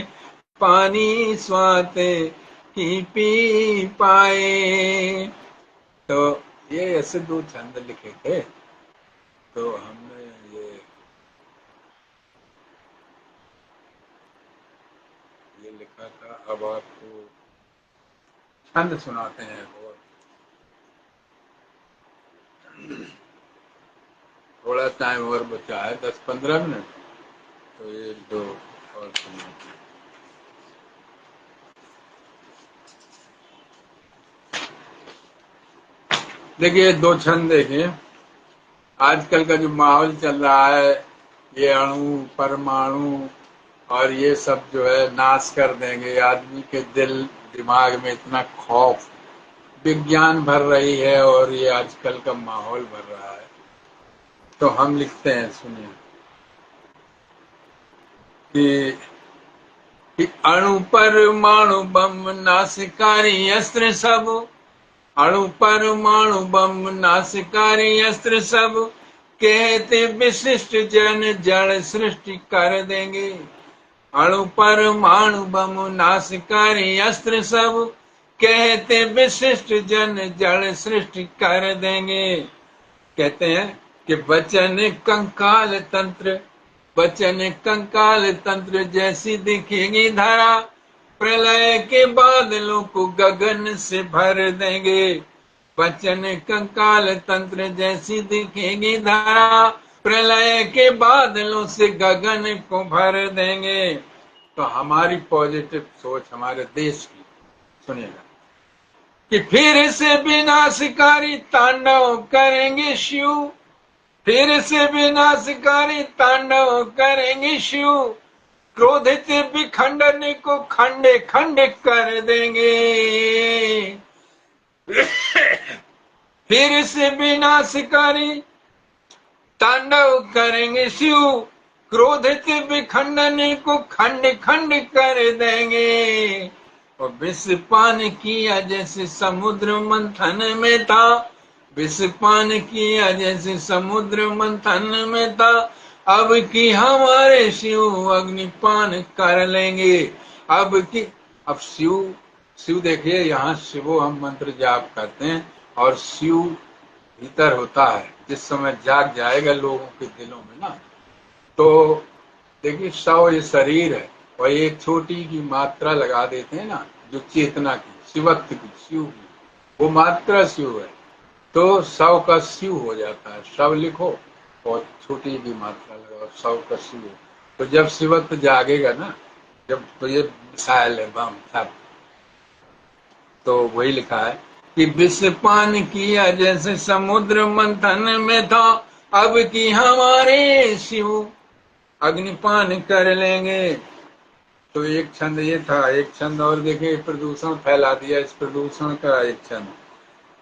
पानी स्वात की पी पाए। तो ये ऐसे दो छंद लिखे थे, तो हमने ये लिखा था। अब आपको छंद सुनाते हैं और थोड़ा टाइम और बचा है, 10-15 मिनट, तो एक दो और सुनाते हैं। देखिए दो छंद देखिए। आजकल का जो माहौल चल रहा है, ये अणु परमाणु और ये सब जो है नाश कर देंगे। आदमी के दिल दिमाग में इतना खौफ विज्ञान भर रही है और ये आजकल का माहौल भर रहा है। तो हम लिखते हैं, सुनिए कि अणु परमाणु बम नाशकारी अस्त्र सब, अणु परमाणु बम नाशकारी अस्त्र सब, कहते विशिष्ट जन जड़ सृष्टि कर देंगे। अणु परमाणु बम नाशकारी अस्त्र सब, कहते विशिष्ट जन जड़ सृष्टि कर देंगे। कहते हैं कि वचन कंकाल तंत्र, वचन कंकाल तंत्र जैसी दिखेगी धारा, प्रलय के बादलों को गगन से भर देंगे। वचन कंकाल तंत्र जैसी दिखेगी धारा, प्रलय के बादलों से गगन को भर देंगे। तो हमारी पॉजिटिव सोच हमारे देश की सुनिएगा कि फिर से विनाशकारी तांडव करेंगे शिव, फिर से विनाशकारी तांडव करेंगे शिव, क्रोधित विखंडन को खंडे खंड कर देंगे। फिर से विनाशकारी तांडव करेंगे शिव, क्रोधित विखंडन को खंड खंड कर देंगे। और विष पान किया जैसे समुद्र मंथन में था, विष पान किया जैसे समुद्र मंथन में था, अब की हमारे शिव अग्निपान कर लेंगे। अब शिव शिव देखिए, यहाँ शिवो हम मंत्र जाप करते हैं और शिव भीतर होता है। जिस समय जाग जाएगा लोगों के दिलों में ना, तो देखिए सौ ये शरीर है और एक छोटी की मात्रा लगा देते हैं ना, जो चेतना की, शिवत्व की, शिव की, वो मात्रा शिव है। तो 100 का शिव हो जाता है। शव लिखो और छोटी की मात्रा लगाओ, 100 का शिव। तो जब शिवत्व जागेगा ना, जब तो ये मिसाइल है बम सब, तो वही लिखा है कि विष पान किया जैसे समुद्र मंथन में था, अब की हमारे शिव अग्निपान कर लेंगे। तो एक छंद ये था। एक छंद और देखे, प्रदूषण फैला दिया। इस प्रदूषण का एक छंद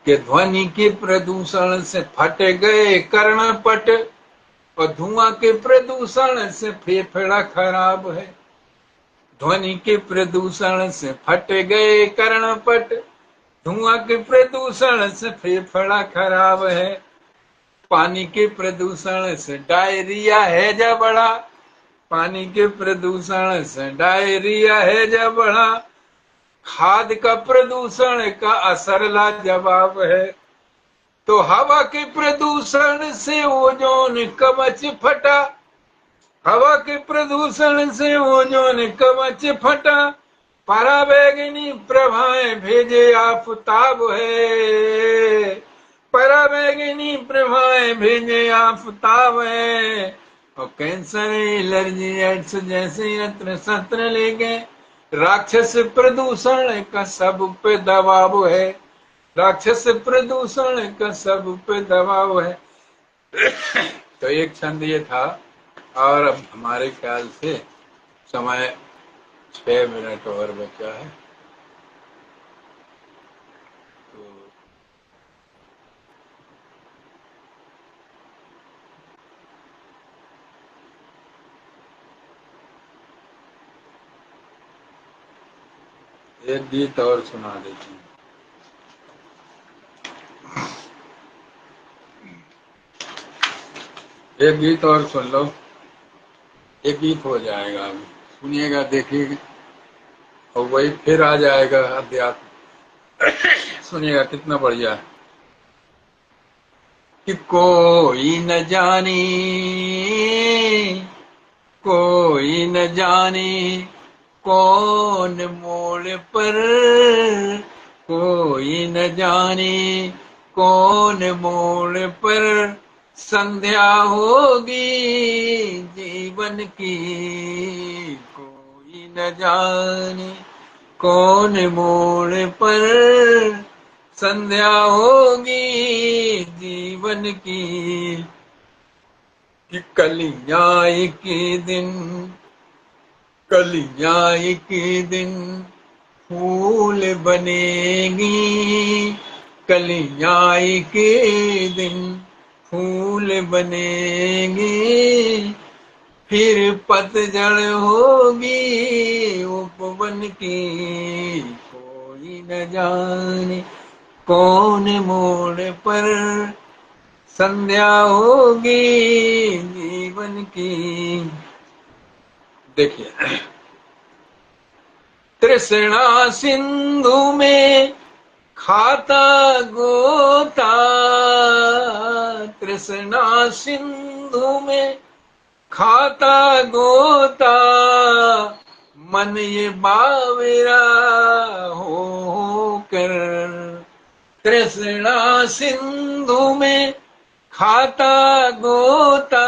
कि ध्वनि के प्रदूषण से फट गए कर्णपट, और धुआं के प्रदूषण से फेफड़ा खराब है। ध्वनि के प्रदूषण से फट गए कर्णपट, धुआं के प्रदूषण से फेफड़ा खराब है। पानी के प्रदूषण से डायरिया है जा बड़ा, पानी के प्रदूषण से डायरिया है जा बड़ा। खाद का प्रदूषण का असर लाजवाब है। तो हवा के प्रदूषण से ओजोन कवच फटा, हवा के प्रदूषण से ओजोन कवच फटा। पराबैंगनी प्रभाएं भेजे आफताब है, पराबैंगनी प्रभाएं भेजे आफताब है। और कैंसर एलर्जी एड्स जैसे यत्र शस्त्र लेके, राक्षस प्रदूषण का सब पे दबाव है, राक्षस प्रदूषण का सब पे दबाव है। तो एक छंद ये था। और अब हमारे ख्याल से समय 6 मिनट और बचा है। एक गीत और सुना देती हूँ। एक गीत और सुन लो, एक गीत हो जाएगा। अभी सुनिएगा, देखिए, और वही फिर आ जाएगा अध्यात्म। सुनिएगा कितना बढ़िया है। कि कोई न जाने, कोई न जाने कौन मोड़ पर, कोई न जाने कौन मोड़ पर संध्या होगी जीवन की, कोई न जाने कौन मोड़ पर संध्या होगी जीवन की। कि कलियां एक दिन, कलियां एक दिन फूल बनेगी, कलियां एक दिन फूल बनेगी, फिर पतझड़ होगी उपवन की, कोई न जाने कौन मोड़ पर संध्या होगी जीवन की। देखिए, तृष्णा सिंधु में खाता गोता, तृष्णा सिंधु में खाता गोता, मन ये बावरा हो कर, तृष्णा सिंधु में खाता गोता,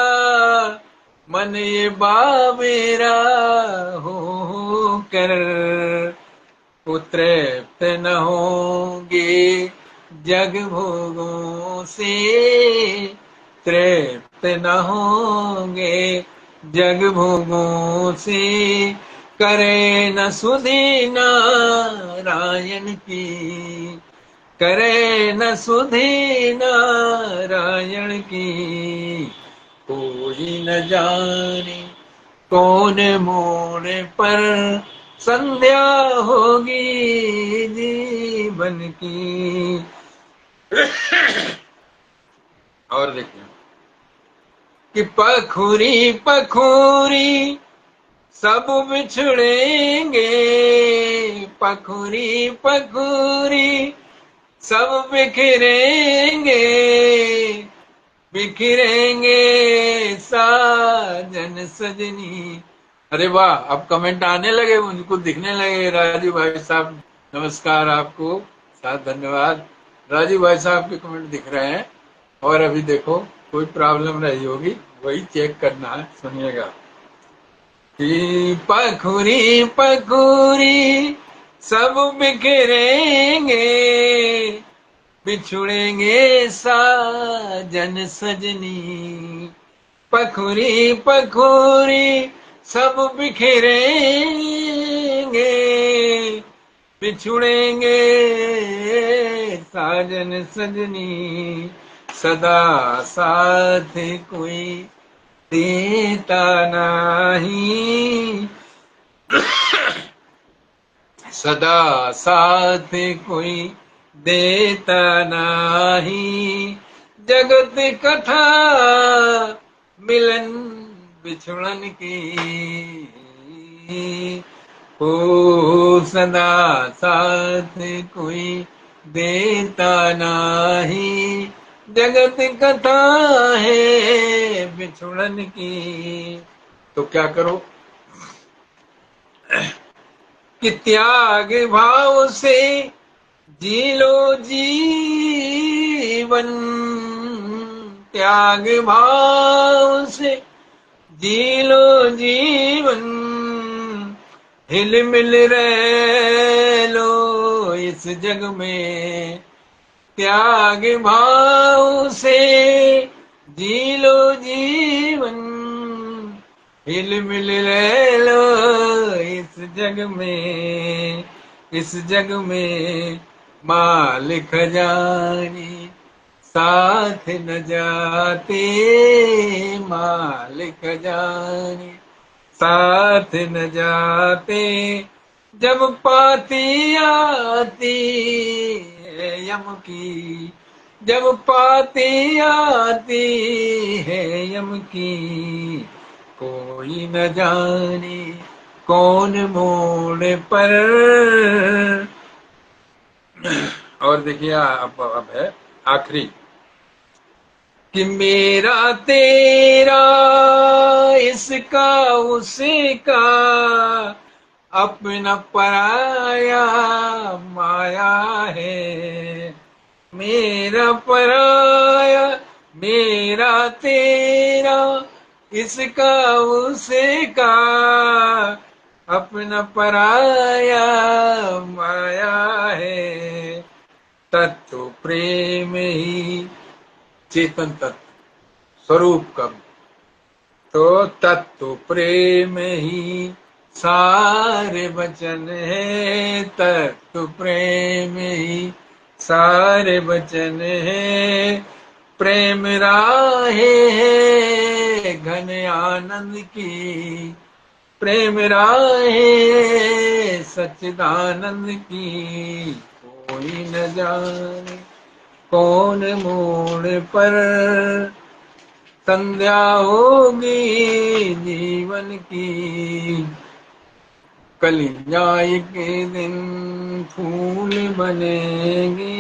मन ये बावरा हो कर, तृप्त न होंगे जग भोगों से, तृप्त न होंगे जग भोगों से, करे न सुधि नारायण की, करे न सुधि नारायण की, कोई न जाने कौन मोड़ पर संध्या होगी जीवन की। और देखिए, कि पखुरी पखुरी सब बिछड़ेंगे, पखुरी पखुरी सब बिखरेंगे, बिखरेंगे साजन सजनी। अरे वाह, अब कमेंट आने लगे, मुझको दिखने लगे। राजू भाई साहब नमस्कार आपको, साथ धन्यवाद। राजू भाई साहब के कमेंट दिख रहे हैं। और अभी देखो, कोई प्रॉब्लम रही होगी, वही चेक करना है। सुनिएगा कि पखुरी पखुरी सब बिखरेंगे, बिछुड़ेंगे साजन सजनी, पखुरी पखुरी सब बिखरेंगे, बिछुड़ेंगे साजन सजनी, सदा साथ कोई देता नहीं, सदा साथ कोई देता नहीं, जगत कथा मिलन बिछुड़न की, ओ सदा साथ कोई देता नहीं, जगत कथा है बिछुड़न की। तो क्या करो कि त्याग भाव से जी लो जीवन, त्याग भाव से जी लो जीवन, हिल मिल रह लो इस जग में, त्याग भाव से जी लो जीवन, हिल मिल रह लो इस जग में, इस जग में माल खजाने साथ न जाते, माल खजाने साथ न जाते, जब पाती आती है यम की, जब पाती आती है यम की, कोई न जाने कौन मोड़ पर। और देखिए अब है आखिरी, कि मेरा तेरा इसका उसका अपना पराया माया है। मेरा पराया मेरा तेरा इसका उसका अपना पराया माया है। तत्व प्रेम ही चेतन तत्व स्वरूप का, तो तत्व प्रेम ही सारे वचन है। तत्व प्रेम ही सारे वचन है। प्रेम राहे है घन आनंद की, प्रेम राहे सच्चिदानंद की, कोई न जाने कौन मोड़ पर संध्या होगी जीवन की। कलियाई के दिन फूल बनेंगे,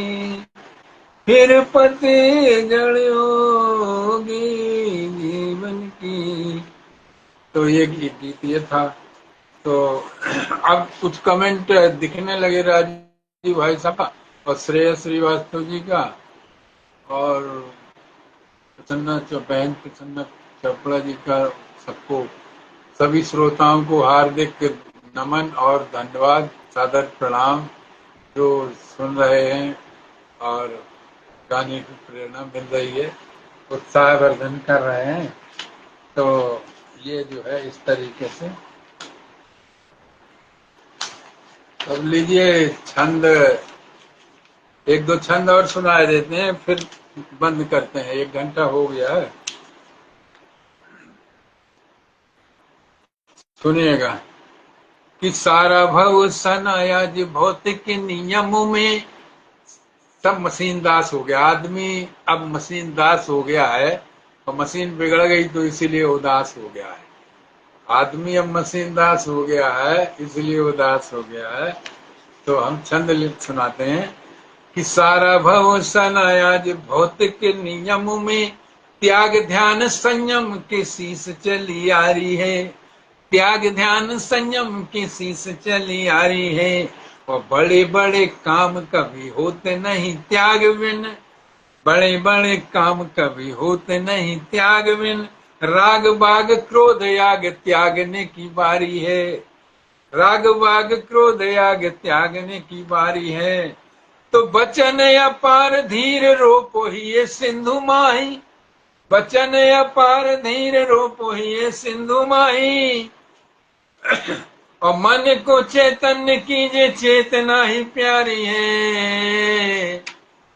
फिर पतझड़ होगी जीवन की। तो ये गीत ये था। तो अब कुछ कमेंट दिखने लगे राजीव भाई साहब और श्रेयस श्रीवास्तव जी का, और बहन प्रसन्ना चोपड़ा जी का। सबको, सभी श्रोताओं को हार्दिक नमन और धन्यवाद, सादर प्रणाम, जो सुन रहे हैं और गाने की प्रेरणा मिल रही है, उत्साहवर्धन कर रहे हैं। तो ये जो है इस तरीके से। अब लीजिए छंद, एक दो छंद और सुनाए देते हैं, फिर बंद करते हैं, 1 घंटा हो गया है। सुनिएगा कि सारा भव सनायाज भौतिक नियम में सब मशीन दास हो गया आदमी। अब मशीन दास हो गया है, और मशीन बिगड़ गई तो इसीलिए उदास हो गया है। आदमी अब मशीन दास हो गया है, इसलिए उदास हो गया है। तो हम छंद सुनाते हैं कि सारा भव सनायाज भौतिक नियम में त्याग ध्यान संयम के शीश चली आ रही है। त्याग ध्यान संयम की शीश चली आ रही है। और बड़े बड़े काम कभी होते नहीं त्याग बिन, बड़े बड़े काम कभी होते नहीं त्याग बिन। राग बाग क्रोध याग त्यागने की बारी है। राग बाग क्रोध याग त्यागने की बारी है। तो बचन अपार धीर रोपो ही ये सिंधु माही, बचन अपार धीर रोपो ही ये सिंधु माही। और मन को चैतन्य कीजिए चेतना ही प्यारी है।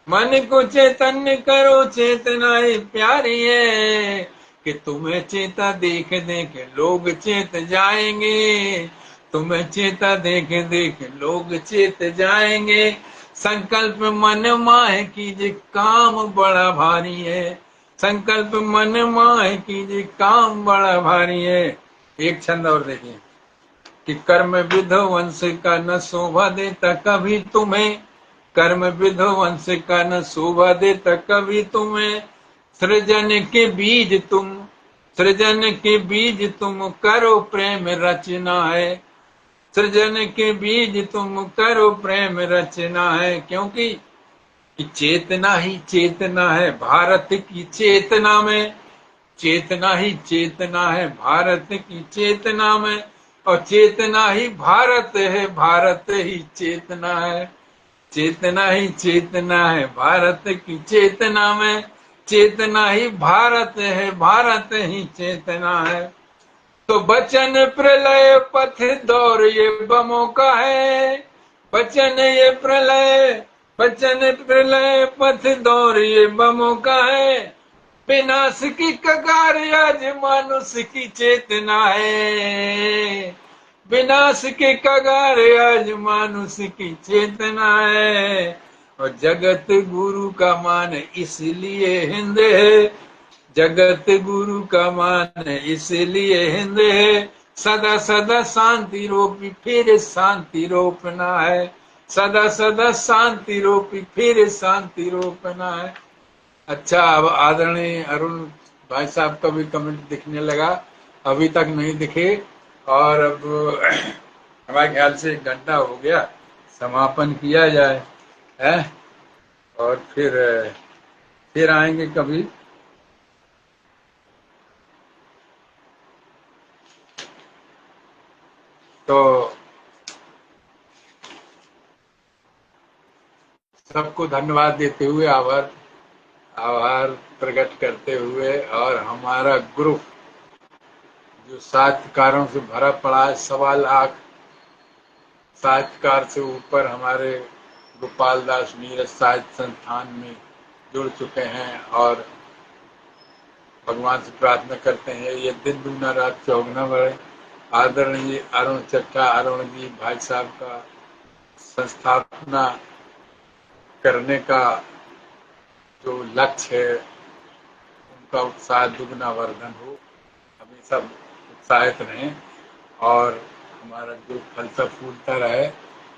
मन को चैतन्य करो चेतना ही प्यारी है। कि तुम्हें चेता देख देख लोग चेत जाएंगे, तुम्हें चेता देख देख लोग चेत जाएंगे। संकल्प मन माह कीजिए काम बड़ा भारी है। संकल्प मन माह कीजिए काम बड़ा भारी है। एक छंद और देखिए कि कर्म विध्वंस का न शोभा देता कभी तुम्हें, कर्म विध्वंस का न शोभा देता कभी तुम्हें। सृजन के बीज तुम, सृजन के बीज तुम करो प्रेम रचना है। सृजन के बीज तुम करो प्रेम रचना है। क्योंकि कि चेतना ही चेतना है भारत की चेतना में, चेतना ही चेतना है भारत की चेतना में। और चेतना ही भारत है, भारत ही चेतना है। चेतना ही चेतना है भारत की चेतना में। चेतना ही भारत है, भारत ही चेतना है। तो बचन प्रलय पथ दौर ये बमों का है। बचन ये प्रलय, बचन प्रलय पथ दौर ये बमों का है। विनाश की कगार आज मानुष की चेतना है। विनाश के कगारे आज मानुष की चेतना है, और जगत गुरु का मान इसलिए हिंद है, जगत गुरु का मान इसलिए हिंद है, सदा सदा शांति रोपी फिर शांति रोपना है, सदा सदा शांति रोपी फिर शांति रोपना है। अच्छा, अब आदरणीय अरुण भाई साहब का भी कमेंट दिखने लगा, अभी तक नहीं दिखे। और अब हमारे ख्याल से 1 घंटा हो गया, समापन किया जाए है, और फिर आएंगे कभी। तो सबको धन्यवाद देते हुए, आभार प्रकट करते हुए, और हमारा ग्रुप जो साहित्यकारों से भरा पड़ा है, 1.25 लाख साहित्यकार से ऊपर हमारे गोपाल दास नीरज साहित्य संस्थान में जुड़ चुके हैं, और भगवान से प्रार्थना करते हैं ये दिन दुगना रात चौगुना बढ़े। आदरणीय अरुण चट्टा, अरुण जी भाई साहब का संस्थापना करने का जो लक्ष्य है, उनका उत्साह दुगना वर्धन हो, हमेशा उत्साहित रहें, और हमारा जो फलता फूलता रहे।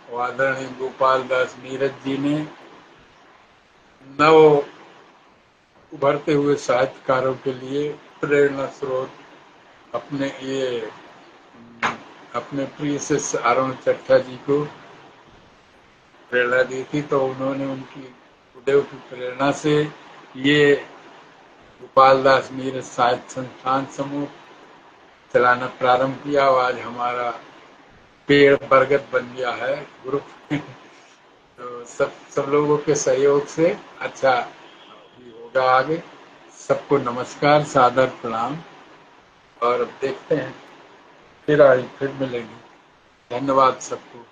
वो आदरणीय गोपाल दास नीरज जी ने नव उभरते हुए साहित्यकारों के लिए प्रेरणा स्रोत अपने प्रिय शिष्य अरुण चट्टा जी को प्रेरणा दी थी, तो उन्होंने उनकी गुरुदेव की प्रेरणा से ये गोपाल दास नीरज साहित्य संस्थान समूह चलाना प्रारंभ किया, और आज हमारा पेड़ बरगद बन गया है ग्रुप। तो सब लोगों के सहयोग से अच्छा भी होगा आगे। सबको नमस्कार, सादर प्रणाम, और अब देखते हैं, फिर मिलेंगे। धन्यवाद सबको।